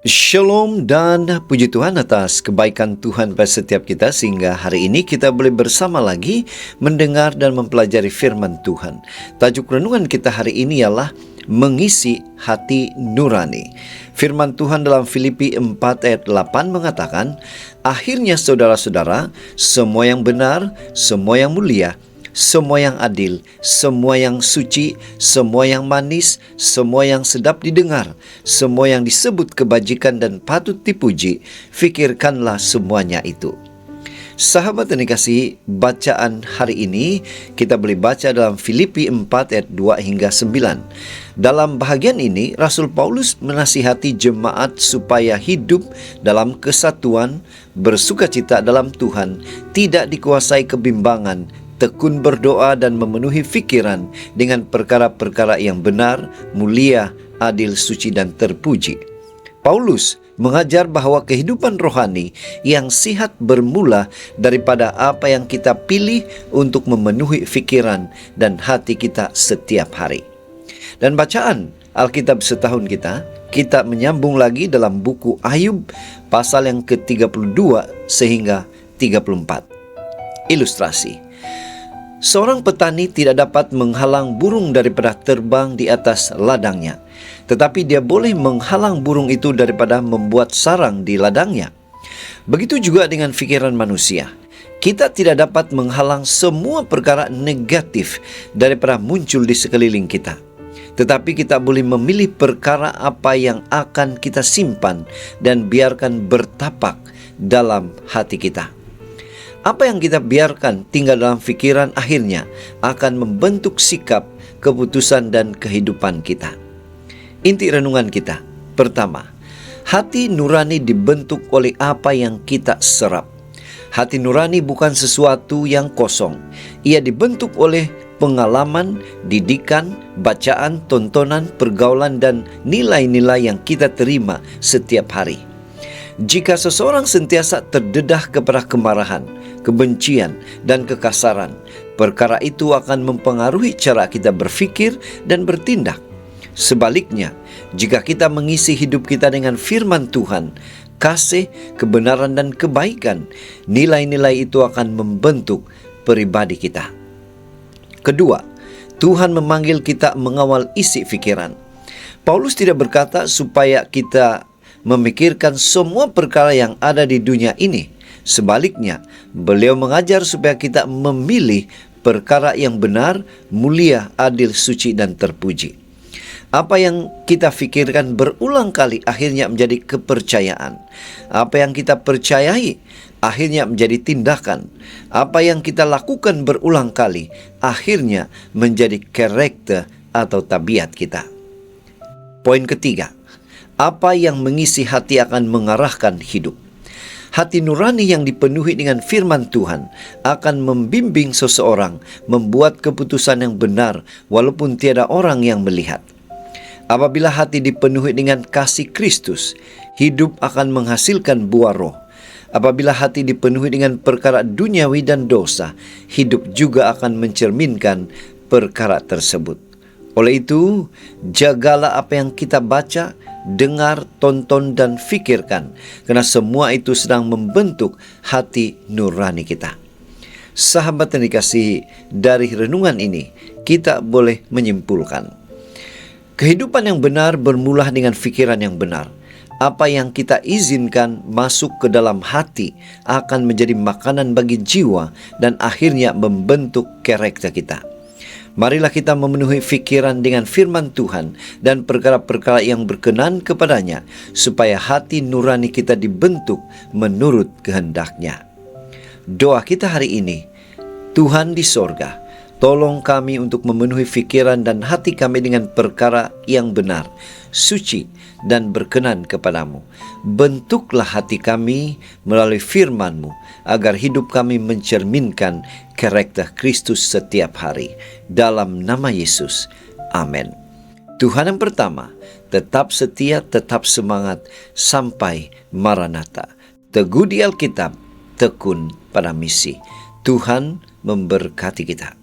Shalom dan puji Tuhan atas kebaikan Tuhan pada setiap kita, sehingga hari ini kita boleh bersama lagi mendengar dan mempelajari firman Tuhan. Tajuk renungan kita hari ini ialah mengisi hati nurani. Firman Tuhan dalam Filipi 4 ayat 8 mengatakan, "Akhirnya saudara-saudara, semua yang benar, semua yang mulia, semua yang adil, semua yang suci, semua yang manis, semua yang sedap didengar, semua yang disebut kebajikan dan patut dipuji, fikirkanlah semuanya itu." Sahabat yang dikasihi, bacaan hari ini kita boleh baca dalam Filipi 4 ayat 2 hingga 9. Dalam bahagian ini, Rasul Paulus menasihati jemaat supaya hidup dalam kesatuan, bersukacita dalam Tuhan, tidak dikuasai kebimbangan, tekun berdoa dan memenuhi fikiran dengan perkara-perkara yang benar, mulia, adil, suci dan terpuji. Paulus mengajar bahwa kehidupan rohani yang sihat bermula daripada apa yang kita pilih untuk memenuhi fikiran dan hati kita setiap hari. Dan bacaan Alkitab setahun kita menyambung lagi dalam buku Ayub pasal yang ke-32 sehingga 34. Ilustrasi. Seorang petani tidak dapat menghalang burung daripada terbang di atas ladangnya, tetapi dia boleh menghalang burung itu daripada membuat sarang di ladangnya. Begitu juga dengan fikiran manusia. Kita tidak dapat menghalang semua perkara negatif daripada muncul di sekeliling kita. Tetapi kita boleh memilih perkara apa yang akan kita simpan dan biarkan bertapak dalam hati kita. Apa yang kita biarkan tinggal dalam fikiran akhirnya akan membentuk sikap, keputusan, dan kehidupan kita. Inti renungan kita. Pertama, hati nurani dibentuk oleh apa yang kita serap. Hati nurani bukan sesuatu yang kosong. Ia dibentuk oleh pengalaman, didikan, bacaan, tontonan, pergaulan, dan nilai-nilai yang kita terima setiap hari. Jika seseorang sentiasa terdedah kepada kemarahan, kebencian, dan kekasaran, perkara itu akan mempengaruhi cara kita berfikir dan bertindak. Sebaliknya, jika kita mengisi hidup kita dengan firman Tuhan, kasih, kebenaran, dan kebaikan, nilai-nilai itu akan membentuk pribadi kita. Kedua, Tuhan memanggil kita mengawal isi fikiran. Paulus tidak berkata supaya kita memikirkan semua perkara yang ada di dunia ini. Sebaliknya, beliau mengajar supaya kita memilih perkara yang benar, mulia, adil, suci, dan terpuji. Apa yang kita fikirkan berulang kali akhirnya menjadi kepercayaan. Apa yang kita percayai akhirnya menjadi tindakan. Apa yang kita lakukan berulang kali akhirnya menjadi karakter atau tabiat kita. Poin ketiga, apa yang mengisi hati akan mengarahkan hidup. Hati nurani yang dipenuhi dengan firman Tuhan akan membimbing seseorang membuat keputusan yang benar walaupun tiada orang yang melihat. Apabila hati dipenuhi dengan kasih Kristus, hidup akan menghasilkan buah roh. Apabila hati dipenuhi dengan perkara duniawi dan dosa, hidup juga akan mencerminkan perkara tersebut. Oleh itu, jagalah apa yang kita baca, dengar, tonton, dan fikirkan, karena semua itu sedang membentuk hati nurani kita. Sahabat yang dikasihi, dari renungan ini kita boleh menyimpulkan, kehidupan yang benar bermula dengan fikiran yang benar. Apa yang kita izinkan masuk ke dalam hati akan menjadi makanan bagi jiwa dan akhirnya membentuk karakter kita. Marilah kita memenuhi fikiran dengan firman Tuhan dan perkara-perkara yang berkenan kepadanya, supaya hati nurani kita dibentuk menurut kehendak-Nya. Doa kita hari ini, Tuhan di sorga, tolong kami untuk memenuhi fikiran dan hati kami dengan perkara yang benar, suci, dan berkenan kepadamu. Bentuklah hati kami melalui firman-Mu, agar hidup kami mencerminkan karakter Kristus setiap hari. Dalam nama Yesus, amin. Tuhan yang pertama, tetap setia, tetap semangat, sampai Maranatha. Teguh di Alkitab, tekun pada misi. Tuhan memberkati kita.